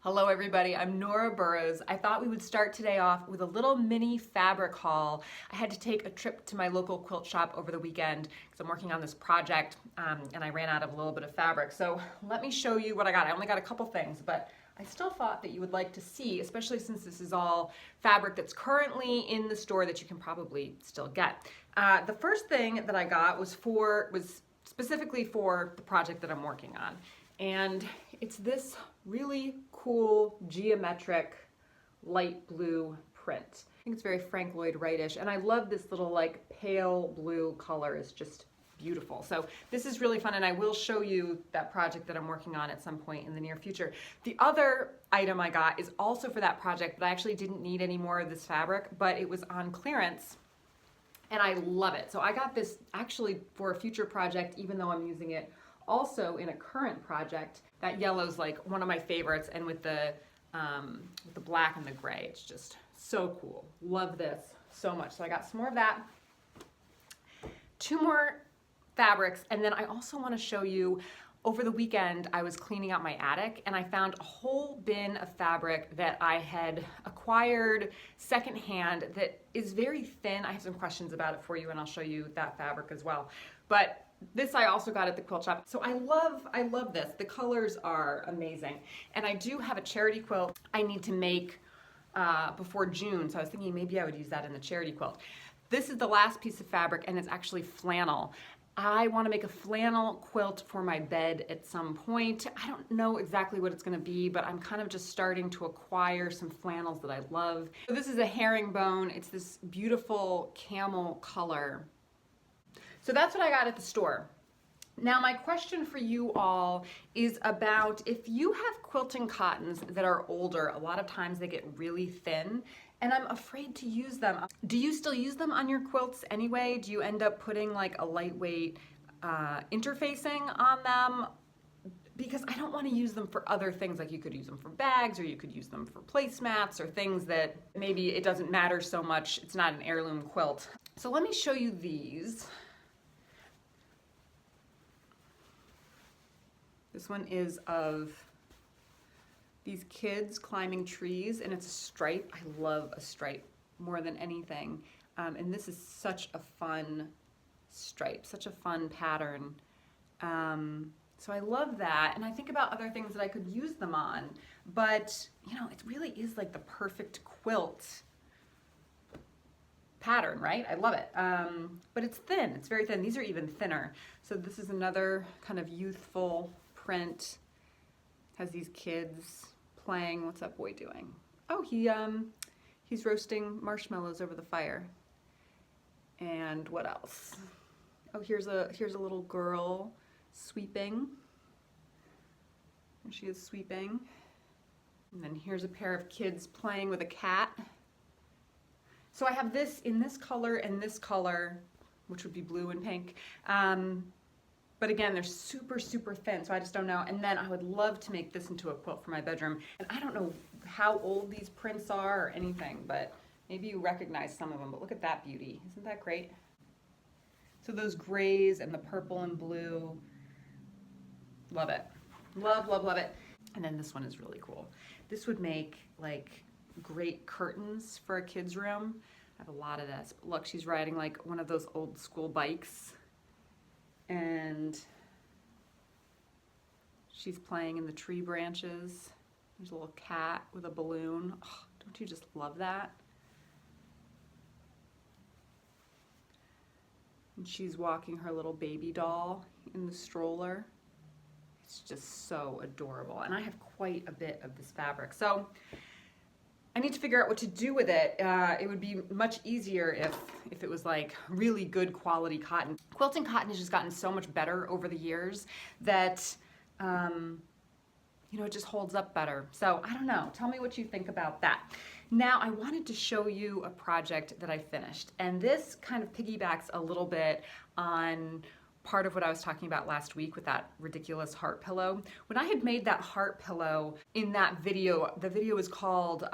Hello everybody, I'm Nora Burrows. I thought we would start today off with a little mini fabric haul. I had to take a trip to my local quilt shop over the weekend because I'm working on this project and I ran out of a little bit of fabric. So let me show you what I got. I only got a couple things, but I still thought that you would like to see, especially since this is all fabric that's currently in the store that you can probably still get. The first thing that I got was specifically for the project that I'm working on. And it's this really cool geometric light blue print. I think it's very Frank Lloyd Wright-ish, and I love this little like pale blue color. It's just beautiful. So this is really fun, and I will show you that project that I'm working on at some point in the near future. The other item I got is also for that project, but I actually didn't need any more of this fabric, but it was on clearance. And I love it. So I got this actually for a future project, even though I'm using it also in a current project. That yellow's like one of my favorites, and with the black and the gray, it's just so cool. Love this so much. So I got some more of that, two more fabrics, and then I also want to show you, over the weekend I was cleaning out my attic and I found a whole bin of fabric that I had acquired secondhand that is very thin. I have some questions about it for you, and I'll show you that fabric as well. But this I also got at the quilt shop. So I love this. The colors are amazing. And I do have a charity quilt I need to make before June. So I was thinking maybe I would use that in the charity quilt. This is the last piece of fabric, and it's actually flannel. I want to make a flannel quilt for my bed at some point. I don't know exactly what it's going to be, but I'm kind of just starting to acquire some flannels that I love. So this is a herringbone. It's this beautiful camel color. So that's what I got at the store. Now my question for you all is about, if you have quilting cottons that are older, a lot of times they get really thin and I'm afraid to use them. Do you still use them on your quilts anyway? Do you end up putting like a lightweight interfacing on them? Because I don't want to use them for other things, like you could use them for bags, or you could use them for placemats, or things that maybe it doesn't matter so much. It's not an heirloom quilt. So let me show you these. This one is of these kids climbing trees, and it's a stripe. I love a stripe more than anything. And this is such a fun stripe, such a fun pattern. So I love that. And I think about other things that I could use them on, but you know, it really is like the perfect quilt pattern, right? I love it. But it's thin, it's very thin. These are even thinner. So this is another kind of youthful print. Has these kids playing. What's that boy doing? Oh, he's roasting marshmallows over the fire. And what else? Oh, here's a little girl sweeping. And she is sweeping. And then here's a pair of kids playing with a cat. So I have this in this color and this color, which would be blue and pink. But again, they're super, super thin, so I just don't know. And then I would love to make this into a quilt for my bedroom. And I don't know how old these prints are or anything, but maybe you recognize some of them. But look at that beauty. Isn't that great? So those grays and the purple and blue, love it. Love, love, love it. And then this one is really cool. This would make like great curtains for a kid's room. I have a lot of this. But look, she's riding like one of those old school bikes. And she's playing in the tree branches. There's a little cat with a balloon. Oh, don't you just love that? And she's walking her little baby doll in the stroller. It's just so adorable. And I have quite a bit of this fabric. So I need to figure out what to do with it. It would be much easier if it was like really good quality cotton. Quilting cotton has just gotten so much better over the years that, you know, it just holds up better. So I don't know, tell me what you think about that. Now I wanted to show you a project that I finished, and this kind of piggybacks a little bit on part of what I was talking about last week with that ridiculous heart pillow. When I had made that heart pillow in that video, the video was called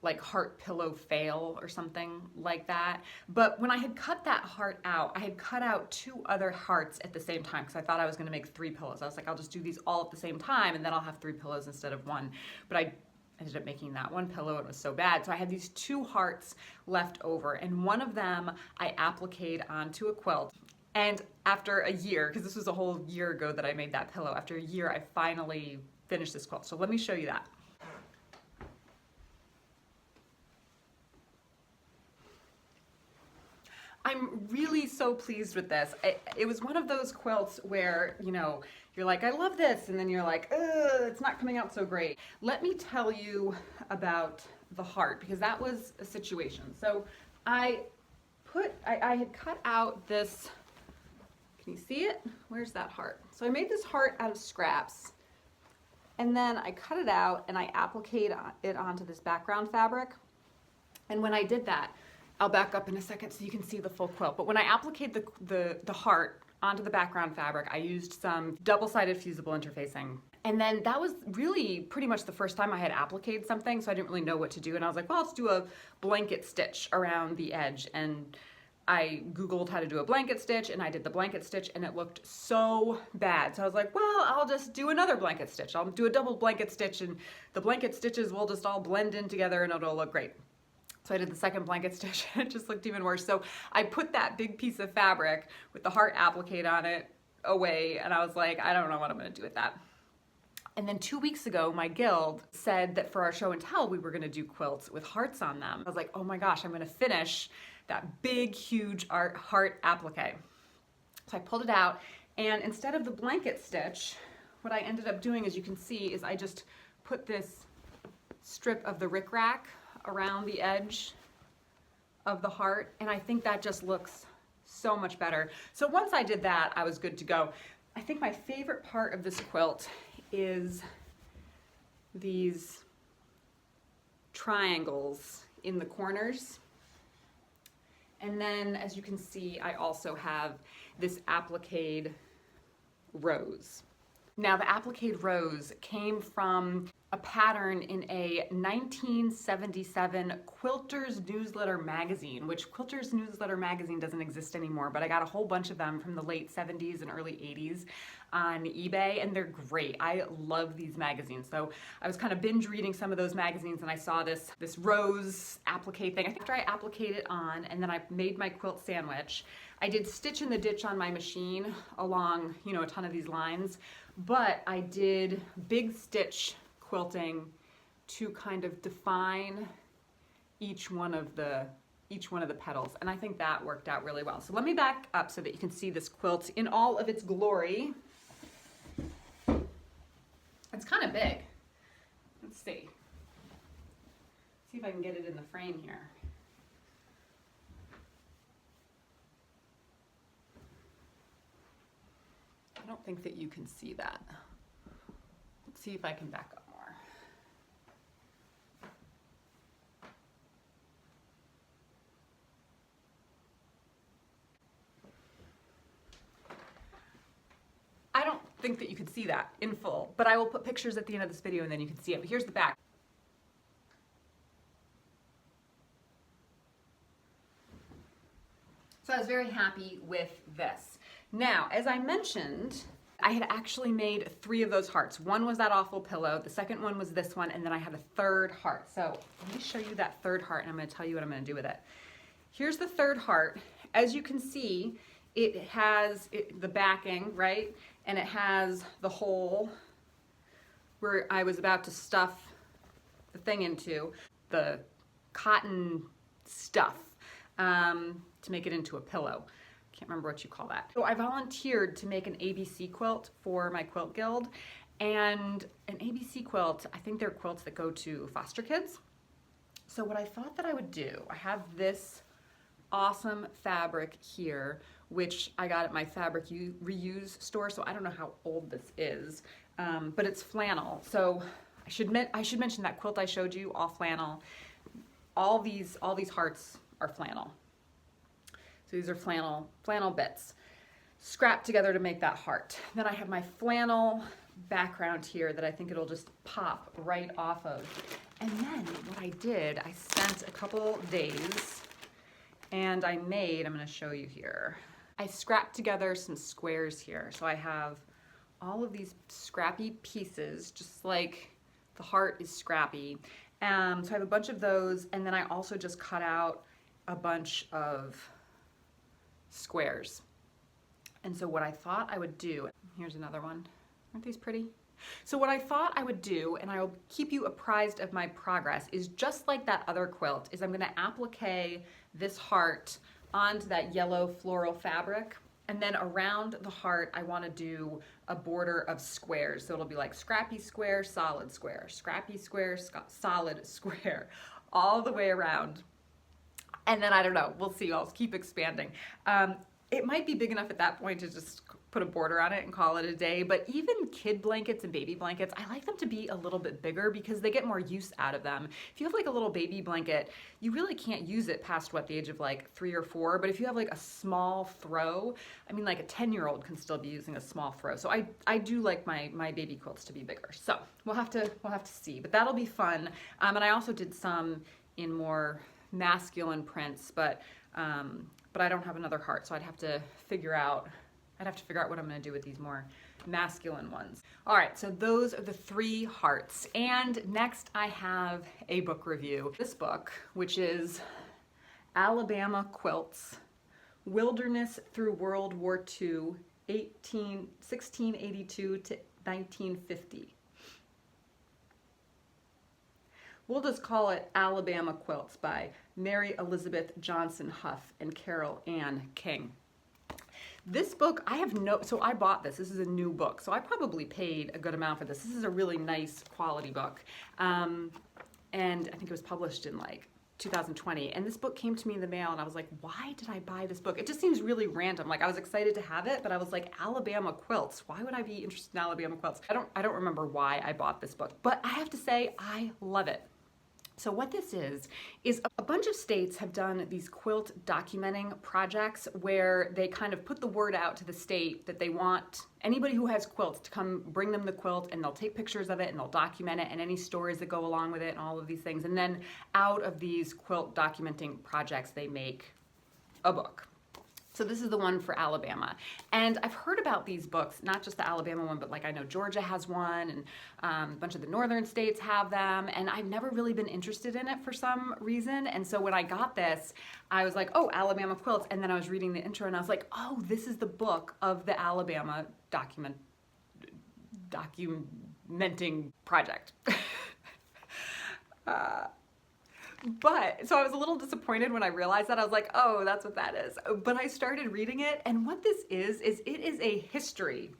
like heart pillow fail or something like that. But when I had cut that heart out, I had cut out 2 other hearts at the same time because I thought I was gonna make 3 pillows. I was like, I'll just do these all at the same time and then I'll have 3 pillows instead of 1. But I ended up making that 1 pillow and it was so bad. So I had these 2 hearts left over, and one of them I appliqued onto a quilt. And after a year, because this was a whole year ago that I made that pillow, after a year I finally finished this quilt. So let me show you that. I'm really so pleased with this. It was one of those quilts where, you know, you're like, I love this, and then you're like, it's not coming out so great. Let me tell you about the heart, because that was a situation. So I had cut out this, can you see it? Where's that heart? So I made this heart out of scraps, and then I cut it out and I appliqued it onto this background fabric. And when I did that, I'll back up in a second so you can see the full quilt. But when I appliqued the heart onto the background fabric, I used some double-sided fusible interfacing. And then that was really pretty much the first time I had appliqued something, so I didn't really know what to do. And I was like, well, let's do a blanket stitch around the edge. And I Googled how to do a blanket stitch, and I did the blanket stitch, and it looked so bad. So I was like, well, I'll just do another blanket stitch. I'll do a double blanket stitch, and the blanket stitches will just all blend in together and it'll look great. So I did the second blanket stitch and it just looked even worse. So I put that big piece of fabric with the heart appliqued on it away, and I was like, I don't know what I'm gonna do with that. And then 2 weeks ago, my guild said that for our show and tell, we were gonna do quilts with hearts on them. I was like, oh my gosh, I'm gonna finish that big, huge heart applique. So I pulled it out, and instead of the blanket stitch, what I ended up doing, as you can see, is I just put this strip of the rickrack around the edge of the heart, and I think that just looks so much better. So once I did that, I was good to go. I think my favorite part of this quilt is these triangles in the corners. And then, as you can see, I also have this appliqued rose. Now, the appliqued rose came from a pattern in a 1977 Quilter's Newsletter magazine, which Quilter's Newsletter magazine doesn't exist anymore, but I got a whole bunch of them from the late 70s and early 80s on eBay, and they're great. I love these magazines. So I was kind of binge reading some of those magazines, and I saw this rose applique thing. After I appliqued it on, and then I made my quilt sandwich, I did stitch in the ditch on my machine along, you know, a ton of these lines, but I did big stitch quilting to kind of define each one of the petals, and I think that worked out really well. So let me back up so that you can see this quilt in all of its glory. It's kind of big. Let's see. See if I can get it in the frame here. I don't think that you can see that. Let's see if I can back up more. I don't think that you can see that in full, but I will put pictures at the end of this video and then you can see it. But here's the back. So I was very happy with this. Now, as I mentioned, I had actually made 3 of those hearts. One was that awful pillow, the second one was this one, and then I had a third heart. So let me show you that third heart, and I'm gonna tell you what I'm gonna do with it. Here's the third heart. As you can see, it has the backing, right? And it has the hole where I was about to stuff the thing into, the cotton stuff, to make it into a pillow. Can't remember what you call that. So I volunteered to make an ABC quilt for my quilt guild, and an ABC quilt, I think they're quilts that go to foster kids. So what I thought that I would do, I have this awesome fabric here, which I got at my fabric reuse store, so I don't know how old this is, but it's flannel. So I should mention that quilt I showed you, all flannel. All these hearts are flannel. So these are flannel bits. scrapped together to make that heart. Then I have my flannel background here that I think it'll just pop right off of. And then what I did, I spent a couple days and I made, I'm going to show you here, I scrapped together some squares here. So I have all of these scrappy pieces, just like the heart is scrappy. So I have a bunch of those, and then I also just cut out a bunch of squares. And so what I thought I would do, here's another one. Aren't these pretty? So what I thought I would do, and I'll keep you apprised of my progress, is just like that other quilt, is I'm gonna applique this heart onto that yellow floral fabric. And then around the heart, I wanna do a border of squares. So it'll be like scrappy square, solid square, scrappy square, solid square, all the way around. And then I don't know, we'll see, I'll keep expanding. It might be big enough at that point to just put a border on it and call it a day, but even kid blankets and baby blankets, I like them to be a little bit bigger because they get more use out of them. If you have like a little baby blanket, you really can't use it past what, the age of like 3 or 4, but if you have like a small throw, I mean like a 10-year-old can still be using a small throw. So I do like my baby quilts to be bigger. So we'll have to see, but that'll be fun. And I also did some in more masculine prints, but I don't have another heart, so I'd have to figure out what I'm going to do with these more masculine ones. All right, so those are the 3 hearts. And next I have a book review. This book, which is Alabama Quilts, Wilderness Through World War II, 1682 to 1950. We'll just call it Alabama Quilts by Mary Elizabeth Johnson Huff and Carol Ann King. This book, so I bought this. This is a new book, so I probably paid a good amount for this. This is a really nice quality book. And I think it was published in like 2020. And this book came to me in the mail and I was like, why did I buy this book? It just seems really random. Like I was excited to have it, but I was like, Alabama Quilts. Why would I be interested in Alabama Quilts? I don't remember why I bought this book, but I have to say I love it. So what this is a bunch of states have done these quilt documenting projects where they kind of put the word out to the state that they want anybody who has quilts to come bring them the quilt, and they'll take pictures of it and they'll document it and any stories that go along with it and all of these things. And then out of these quilt documenting projects, they make a book. So this is the one for Alabama. And I've heard about these books, not just the Alabama one, but like I know Georgia has one, and a bunch of the northern states have them, and I've never really been interested in it for some reason. And so when I got this, I was like, oh, Alabama Quilts. And then I was reading the intro and I was like, oh, this is the book of the Alabama documenting project. But, so I was a little disappointed when I realized that. I was like, oh, that's what that is. But I started reading it, and what this is it is a history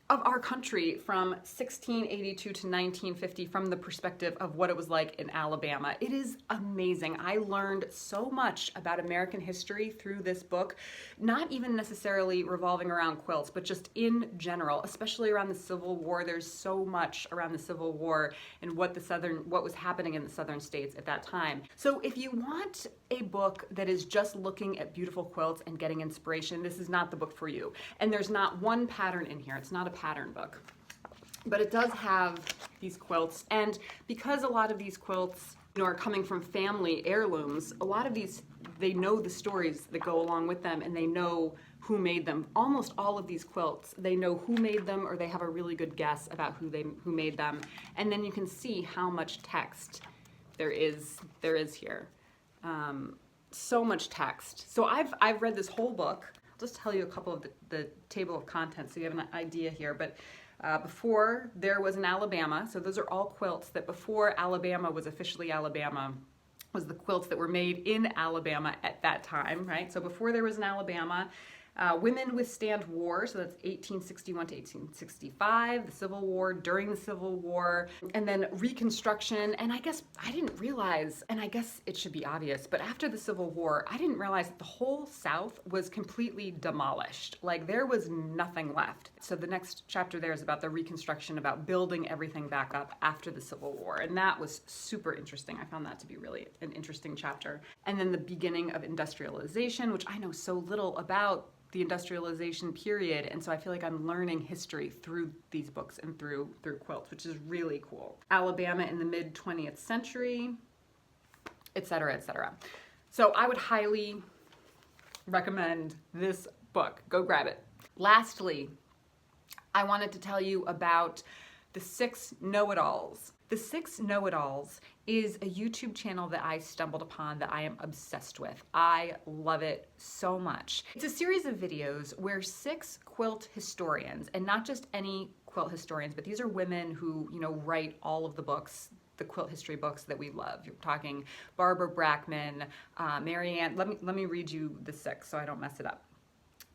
of our country from 1682 to 1950 from the perspective of what it was like in Alabama. It is amazing. I learned so much about American history through this book, not even necessarily revolving around quilts, but just in general, especially around the Civil War. There's so much around the Civil War and what was happening in the southern states at that time. So if you want a book that is just looking at beautiful quilts and getting inspiration, this is not the book for you. And there's not one pattern in here. It's not a pattern book, but it does have these quilts. And because a lot of these quilts, are coming from family heirlooms, a lot of these, they know the stories that go along with them, and they know who made them. Almost all of these quilts, they know who made them, or they have a really good guess about who made them. And then you can see how much text there is here. So much text. So I've read this whole book. I'll just tell you a couple of the table of contents so you have an idea here. But before there was an Alabama, so those are all quilts that before Alabama was officially Alabama, was the quilts that were made in Alabama at that time, right? So before there was an Alabama, Women Withstand War, so that's 1861 to 1865, the Civil War, during the Civil War, and then Reconstruction. And I guess I didn't realize, and I guess it should be obvious, but after the Civil War, I didn't realize that the whole South was completely demolished. Like there was nothing left. So the next chapter there is about the Reconstruction, about building everything back up after the Civil War. And that was super interesting. I found that to be really an interesting chapter. And then the beginning of industrialization, which I know so little about the industrialization period, and so I feel like I'm learning history through these books and through quilts, which is really cool. Alabama in the mid 20th century, etc., etc. So I would highly recommend this book. Go grab it. Lastly, I wanted to tell you about the 6 Know-It-Alls. The 6 Know-It-Alls is a YouTube channel that I stumbled upon that I am obsessed with. I love it so much. It's a series of videos where 6 quilt historians, and not just any quilt historians, but these are women who, you know, write all of the books, the quilt history books that we love. You're talking Barbara Brackman, Marianne. Let me read you the 6 so I don't mess it up.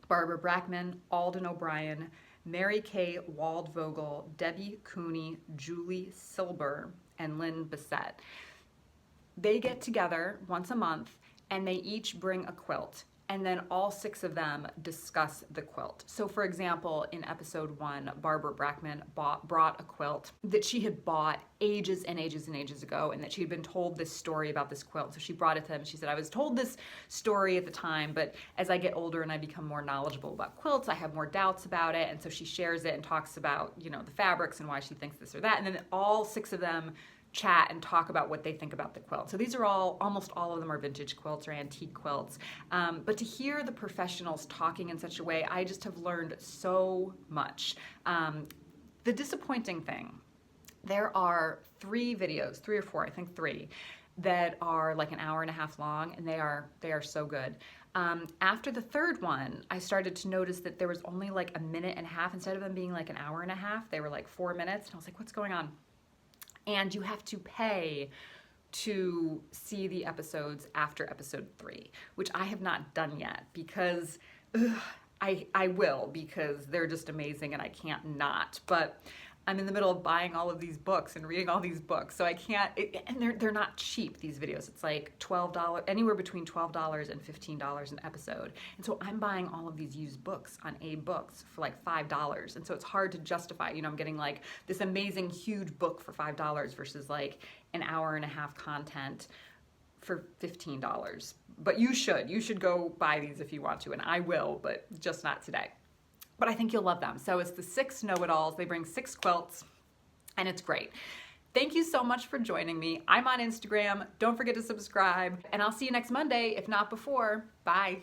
Barbara Brackman, Alden O'Brien, Mary Kay Waldvogel, Debbie Cooney, Julie Silber, and Lynn Bissett. They get together once a month and they each bring a quilt, and then all 6 of them discuss the quilt. So for example, in episode 1, Barbara Brackman brought a quilt that she had bought ages and ages and ages ago, and that she had been told this story about this quilt. So she brought it to them. She said, I was told this story at the time, but as I get older and I become more knowledgeable about quilts, I have more doubts about it. And so she shares it and talks about, you know, the fabrics and why she thinks this or that. And then all 6 of them chat and talk about what they think about the quilt. So these are almost all of them are vintage quilts or antique quilts. But to hear the professionals talking in such a way, I just have learned so much. The disappointing thing, there are 3 videos, 3 or 4, I think 3, that are like an hour and a half long, and they are so good. After the 3rd one, I started to notice that there was only like a minute and a half. Instead of them being like an hour and a half, they were like 4 minutes. And I was like, what's going on? And you have to pay to see the episodes after episode 3, which I have not done yet because I will, because they're just amazing and I can't not. But I'm in the middle of buying all of these books and reading all these books, so I can't, and they're not cheap, these videos. It's like $12, anywhere between $12 and $15 an episode. And so I'm buying all of these used books on Books for like $5. And so it's hard to justify, you know, I'm getting like this amazing huge book for $5 versus like an hour and a half content for $15. But you should go buy these if you want to, and I will, but just not today. But I think you'll love them. So it's the 6 Know-It-Alls. They bring 6 quilts, and it's great. Thank you so much for joining me. I'm on Instagram. Don't forget to subscribe, and I'll see you next Monday, if not before. Bye.